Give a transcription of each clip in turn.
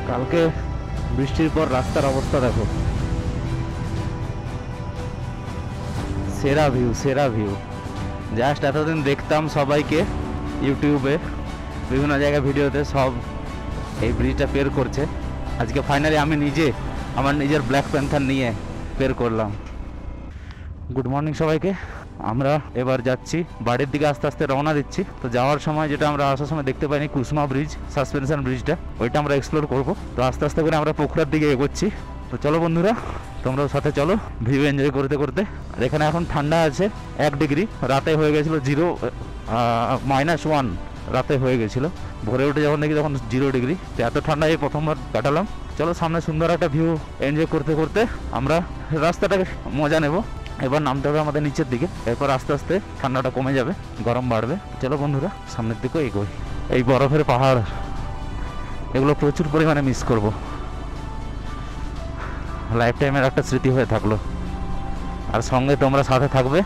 কালকে বৃষ্টির পর রাস্তার অবস্থা দেখো, সেরা ভিউ সেরা ভিউ। জাস্ট এতদিন দেখতাম সবাইকে ইউটিউবে বিভিন্ন জায়গায় ভিডিওতে, সব এই ব্রিজটা পের করছে। আজকে ফাইনালি আমি নিজে আমার নিজের ব্ল্যাক প্যান্থার নিয়ে পের করলাম। গুড মর্নিং সবাইকে। আমরা এবার যাচ্ছি বাড়ির দিকে, আস্তে আস্তে রওনা দিচ্ছি। তো যাওয়ার সময় যেটা আমরা আসার সময় দেখতে পাইনি, কুসমা ব্রিজ, সাসপেনশন ব্রিজটা, ওইটা আমরা এক্সপ্লোর করব। তো আস্তে আস্তে করে আমরা পোখরার দিকে এগোচ্ছি। তো চলো বন্ধুরা, তোমরাও সাথে চলো, ভিউ এনজয় করতে করতে। আর এখানে এখন ঠান্ডা আছে 1 ডিগ্রি, রাতে হয়ে গেছিলো -1 রাতে হয়ে গেছিলো। ভোরে উঠে যখন দেখি তখন 0 ডিগ্রি। তো এত ঠান্ডা এই প্রথমবার কাটালাম। চলো সামনে সুন্দর একটা ভিউ এনজয় করতে করতে আমরা রাস্তাটাকে মজা নেব। এবার নামতে হবে আমাদের নিচের দিকে, এরপর আস্তে আস্তে ঠান্ডাটা কমে যাবে, গরম বাড়বে। চলো বন্ধুরা সামনের দিকে এগোই। এই বরফের পাহাড়, এগুলো প্রচুর পরিমাণে মিস করব। লাইফ টাইমের একটা স্মৃতি হয়ে থাকলো। আর সঙ্গে তোমরা সাথে থাকবে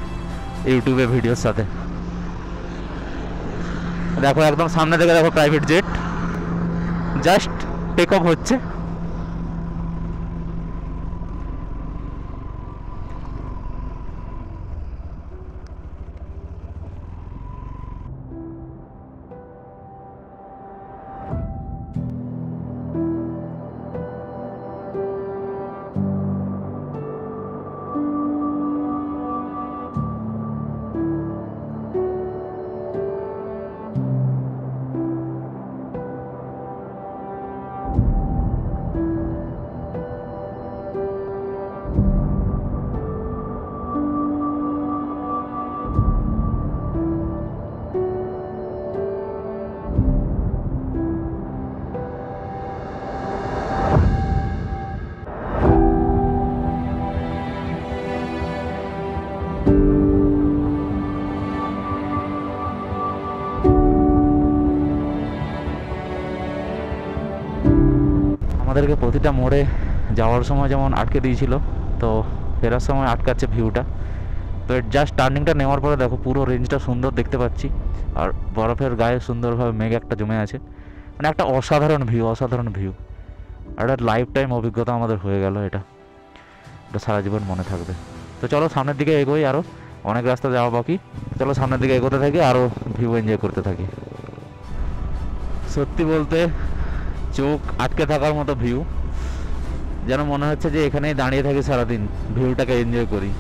ইউটিউবে ভিডিওর সাথে। দেখো একদম সামনে থেকে দেখো private jet just take off হচ্ছে। আমাদেরকে প্রতিটা মোড়ে যাওয়ার সময় যেমন আটকে দিয়েছিল, তো ফেরার সময় আটকাচ্ছে ভিউটা। তো জাস্ট টার্নিংটা নেওয়ার পরে দেখো পুরো রেঞ্জটা সুন্দর দেখতে পাচ্ছি, আর বরফের গায়ে সুন্দরভাবে মেঘ একটা জমে আছে। মানে একটা অসাধারণ ভিউ, অসাধারণ ভিউ। আর একটা লাইফ টাইম অভিজ্ঞতা আমাদের হয়ে গেল, এটা সারা জীবন মনে থাকবে। তো চলো সামনের দিকে এগোই, আরও অনেক রাস্তা যাওয়া বাকি। চলো সামনের দিকে এগোতে থাকি, আরও ভিউ এনজয় করতে থাকি। সত্যি বলতে চোখ আটকে থাকার মতো ভিউ, যেন মনে হচ্ছে যে এখানেই দাঁড়িয়ে থাকি সারাদিন, ভিউটাকে এনজয় করি।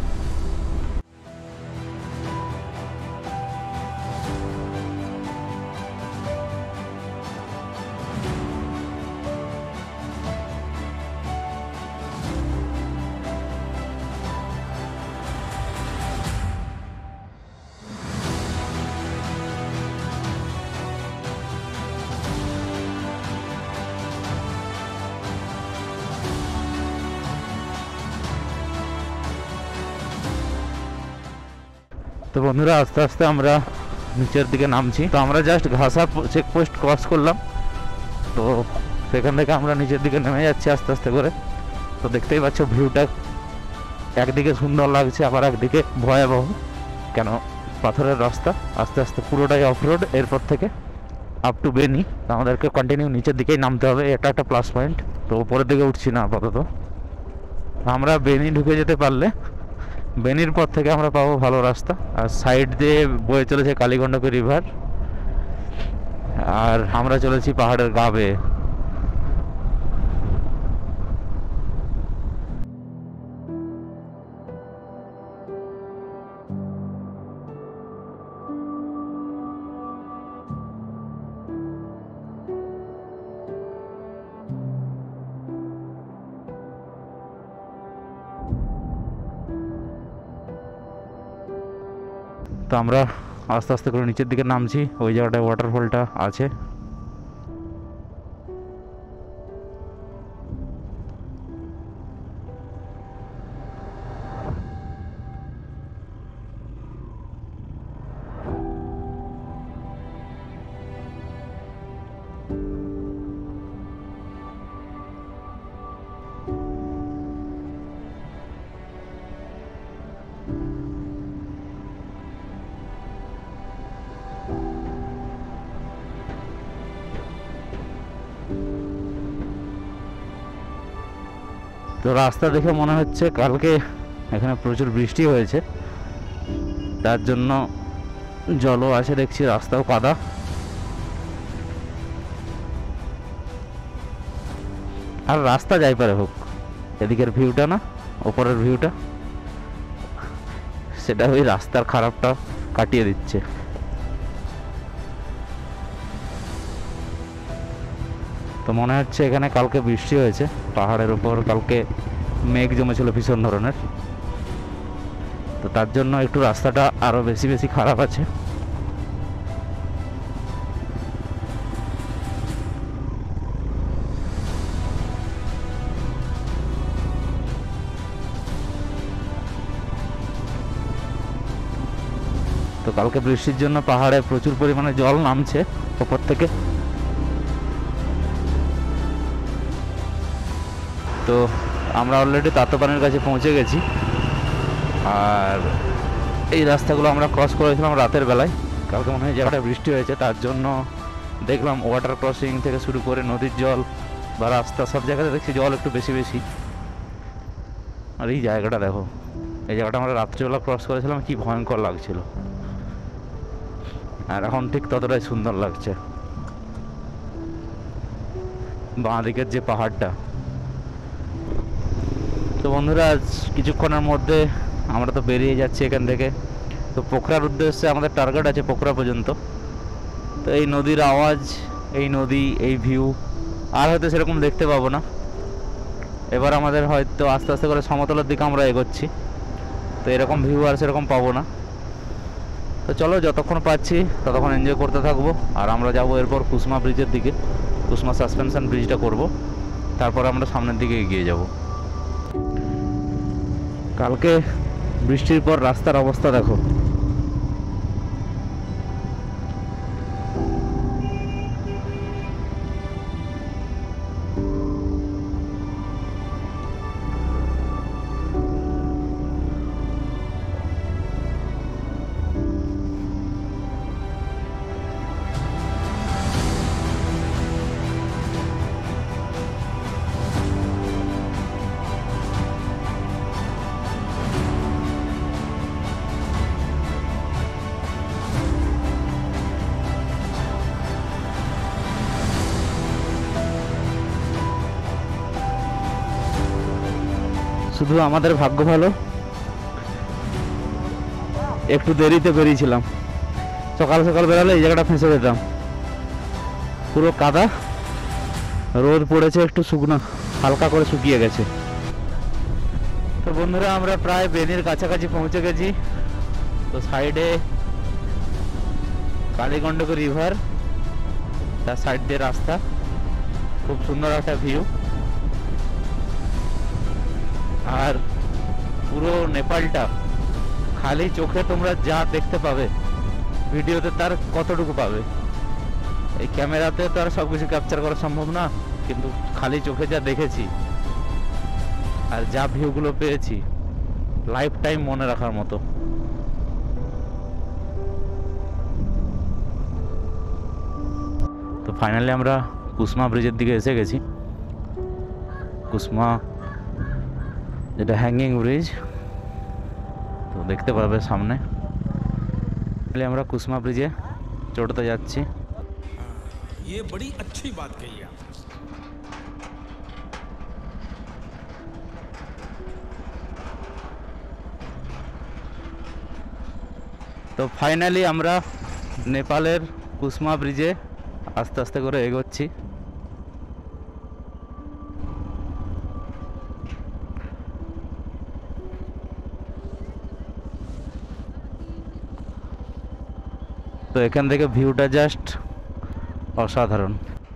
তো বন্ধুরা আস্তে আস্তে আমরা নিচের দিকে নামছি। তো আমরা জাস্ট ঘাসা চেকপোস্ট ক্রস করলাম, তো সেখান থেকে আমরা নিচের দিকে নেমে যাচ্ছি আস্তে আস্তে করে। তো দেখতেই পাচ্ছ ভিউটা একদিকে সুন্দর লাগছে, আবার একদিকে ভয়াবহ, কেন পাথরের রাস্তা। আস্তে আস্তে পুরোটাই অফ রোড, এরপর থেকে আপ টু বেনি। তো আমাদেরকে কন্টিনিউ নিচের দিকেই নামতে হবে, এটা একটা প্লাস পয়েন্ট। তো উপরের দিকে উঠছি না আপাতত। আমরা বেনি ঢুকে যেতে পারলে বেনির পর থেকে আমরা পাবো ভালো রাস্তা, আর সাইড দিয়ে বয়ে চলেছে কালীগণ্ডকী রিভার, আর আমরা চলেছি পাহাড়ের গা বেয়ে। তো আমরা আস্তে আস্তে করে নিচের দিকে নামছি, ওই জায়গাটায় ওয়াটারফলটা আছে। তো রাস্তা দেখে মনে হচ্ছে কালকে এখানে প্রচুর বৃষ্টি হয়েছে, তার জন্য জলও আছে, দেখছি রাস্তাও কাদা। আর রাস্তা যাই পারে হোক, এদিকের ভিউটা না, ওপরের ভিউটা, সেটা ওই রাস্তার খারাপটা কাটিয়ে দিচ্ছে। তো মনে হচ্ছে এখানে কালকে বৃষ্টি হয়েছে, পাহাড়ের উপর কালকে মেঘ জমেছিল ভীষণ ধরনের, তো তার জন্য একটু রাস্তাটা আরো বেশি বেশি খারাপ আছে। তো কালকে বৃষ্টির জন্য পাহাড়ে প্রচুর পরিমাণে জল নামছে ওপর থেকে। তো আমরা অলরেডি তাতোপানির কাছে পৌঁছে গেছি, আর এই রাস্তাগুলো আমরা ক্রস করেছিলাম রাতের বেলায়। কালকে মনে হয় জায়গাটা বৃষ্টি হয়েছে, তার জন্য দেখলাম ওয়াটার ক্রসিং থেকে শুরু করে নদীর জল বা রাস্তা সব জায়গাতে দেখছি জল একটু বেশি বেশি। আর এই জায়গাটা দেখো, এই জায়গাটা আমরা রাত্রিবেলা ক্রস করেছিলাম, কি ভয়ঙ্কর লাগছিল, আর এখন ঠিক ততটাই সুন্দর লাগছে। বাঁ দিকের যে পাহাড়টা। তো বন্ধুরা, আজ কিছুক্ষণের মধ্যে আমরা তো বেরিয়ে যাচ্ছি এখান থেকে। তো পোখরার উদ্দেশ্যে আমাদের টার্গেট আছে পোখরা পর্যন্ত। তো এই নদীর আওয়াজ, এই নদী, এই ভিউ আর হয়তো সেরকম দেখতে পাবো না। এবার আমাদের হয়তো আস্তে আস্তে করে সমতলের দিকে আমরা এগোচ্ছি, তো এরকম ভিউ আর সেরকম পাবো না। তো চলো, যতক্ষণ পাচ্ছি ততক্ষণ এনজয় করতে থাকবো। আর আমরা যাবো এরপর কুসমা ব্রিজের দিকে, কুসমা সাসপেনশন ব্রিজটা করব, তারপর আমরা সামনের দিকে এগিয়ে যাব। কালকে বৃষ্টির পর রাস্তার অবস্থা দেখো, শুধু আমাদের ভাগ্য ভালো, একটু দেরিতে বেরিয়েছিলাম। সকাল সকাল বেরোলে এই জায়গাটা ফেঁসে যেতাম, পুরো কাদা। রোদ পড়েছে, একটু শুকনো হালকা করে শুকিয়ে গেছে। তো বন্ধুরা, আমরা প্রায় বেনির কাছাকাছি পৌঁছে গেছি। তো সাইডে কালীগণ্ডকী রিভার, তার সাইড দিয়ে রাস্তা, খুব সুন্দর একটা ভিউ। আর পুরো নেপালটা খালি চোখে তোমরা যা দেখতে পাবে ভিডিওতে তার কতটুকু পাবে। এই ক্যামেরাতে তো আর সবকিছু ক্যাপচার করা সম্ভব না, কিন্তু খালি চোখে যা দেখেছি আর যা ভিউগুলো পেয়েছি, লাইফ টাইম মনে রাখার মতো। তো ফাইনালি আমরা কুসমা ব্রিজের দিকে এসে গেছি। কুসমা, যেটা হ্যাঙ্গিং ব্রিজ, তো দেখতে পাবে সামনে। আমরা কুসমা ব্রিজে চড়তে যাচ্ছি। ये बड़ी अच्छी बात कही आप। তো ফাইনালি আমরা নেপালের কুসমা ব্রিজে আস্তে আস্তে করে এগোচ্ছি। তো এখান থেকে ভিউটা জাস্ট অসাধারণ।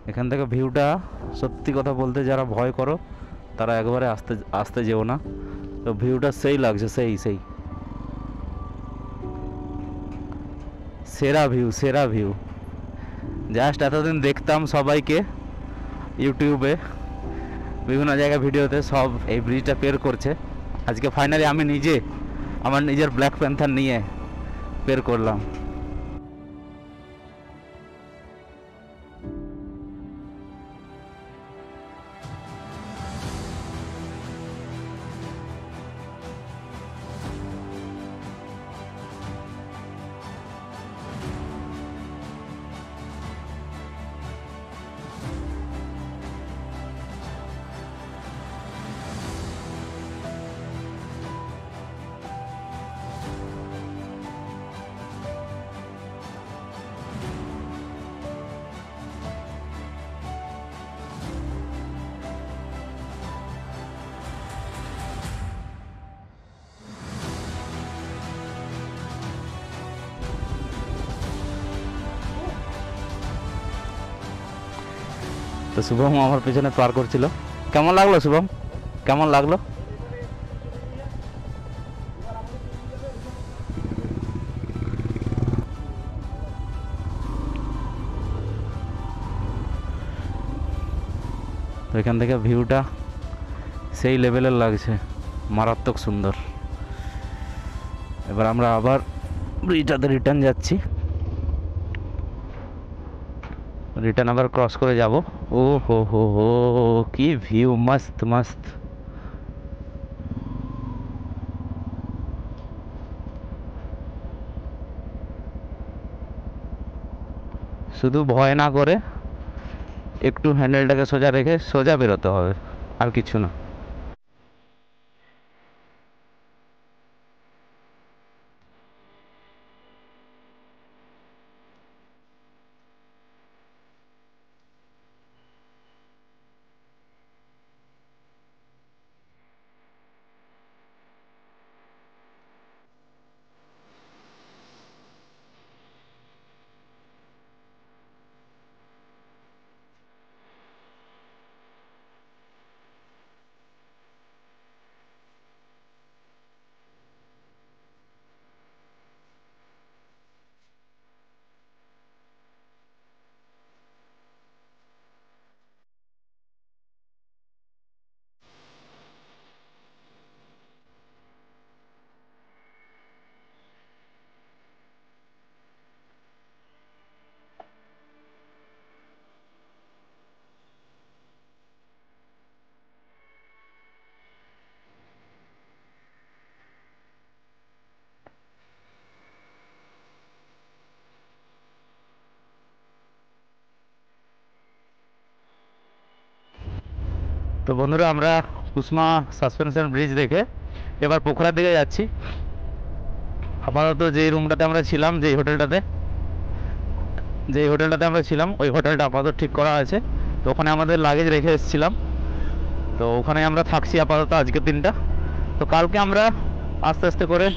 এখান থেকে ভিউটা, সত্যি কথা বলতে যারা ভয় করো তারা একবারে আস্তে আস্তে যেও না। তো ভিউটা সেই লাগছে, সেই সেই সেরা ভিউ, সেরা ভিউ। জাস্ট এতদিন দেখতাম সবাইকে ইউটিউবে, বিভিন্ন জায়গায় ভিডিওতে, সব এই ব্রিজটা পের করছে। আজকে ফাইনালি আমি নিজে আমার নিজের ব্ল্যাক প্যান্থার নিয়ে পের করলাম। তো শুভম আমার পেছনে পার করছিল। কেমন লাগলো শুভম, কেমন লাগলো? তো এখান থেকে ভিউটা সেই লেভেলের লাগছে, মারাত্মক সুন্দর। এবার আমরা আবার ব্রিজটাতে রিটার্ন যাচ্ছি, রিটার্ন আবার ক্রস করে যাব। ও হো হো হো, কি ভিউ, মস্ত মস্ত। শুধু ভয় না করে একটু হ্যান্ডেলটাকে সোজা রেখে সোজা বেরোতে হবে, আর কিছু না। তো বন্ধুরা, আমরা কুসমা সাসপেনশন ব্রিজ দেখে এবার পোখরার দিকে যাচ্ছি। আপাতত যেই রুমটাতে আমরা ছিলাম, যেই হোটেলটাতে আমরা ছিলাম, ওই হোটেলটা আপাতত ঠিক করা আছে। তো ওখানে আমাদের লাগেজ রেখে এসেছিলাম, তো ওখানে আমরা থাকছি আপাতত আজকের দিনটা। তো কালকে আমরা আস্তে আস্তে করে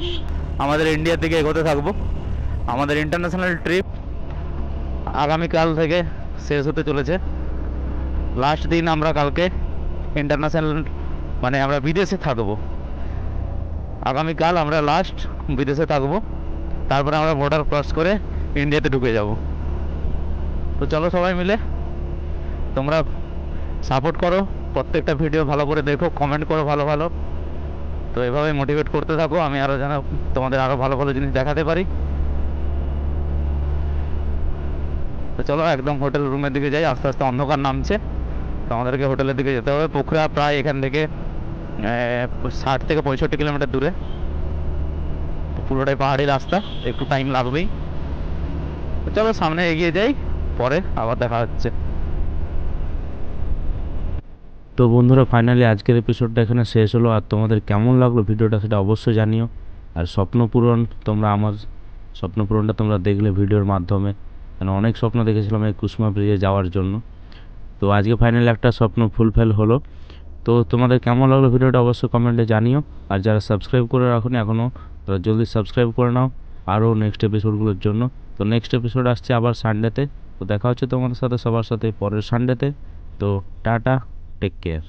আমাদের ইন্ডিয়ার দিকে এগোতে থাকবো। আমাদের ইন্টারন্যাশনাল ট্রিপ আগামীকাল থেকে শেষ হতে চলেছে। লাস্ট দিন আমরা কালকে ইন্টারন্যাশনাল, মানে আমরা বিদেশে থাকবো। আগামীকাল আমরা লাস্ট বিদেশে থাকবো, তারপরে আমরা বর্ডার ক্রস করে ইন্ডিয়াতে ঢুকে যাব। তো চলো সবাই মিলে, তোমরা সাপোর্ট করো, প্রত্যেকটা ভিডিও ভালো করে দেখো, কমেন্ট করো ভালো ভালো। তো এভাবে মোটিভেট করতে থাকো, আমি আরও যেন তোমাদের আরও ভালো ভালো জিনিস দেখাতে পারি। তো চলো একদম হোটেল রুমের দিকে যাই, আস্তে আস্তে অন্ধকার নামছে। তো আমাদেরকে হোটেলের দিকে যেতে হবে। পোখরা প্রায় এখান থেকে 60 থেকে 65 কিলোমিটার দূরে। পুরোটাই পাহাড়ি রাস্তা, একটু টাইম লাগবেই। তো চলো সামনে এগিয়ে যাই, পরে আবার দেখা হচ্ছে। তো বন্ধুরা, ফাইনালি আজকের এপিসোডটা এখানে শেষ হলো। আর তোমাদের কেমন লাগলো ভিডিওটা সেটা অবশ্যই জানিও। আর স্বপ্ন পূরণটা তোমরা দেখলে ভিডিওর মাধ্যমে, মানে অনেক স্বপ্ন দেখেছিলাম এই কুসমা ব্রিজে যাওয়ার জন্য। তো আজকে ফাইনালি একটা স্বপ্ন ফুলফিল হলো। তো তোমাদের কেমন লাগলো ভিডিওটা অবশ্যই কমেন্টে জানিও। আর যারা সাবস্ক্রাইব করে রাখোনি এখনও, তারা জলদি সাবস্ক্রাইব করে নাও আরও নেক্সট এপিসোডগুলোর জন্য। তো নেক্সট এপিসোড আসছে আবার সানডেতে। তো দেখা হচ্ছে তোমাদের সাথে, সবার সাথে পরের সানডেতে। তো টাটা, টেক কেয়ার।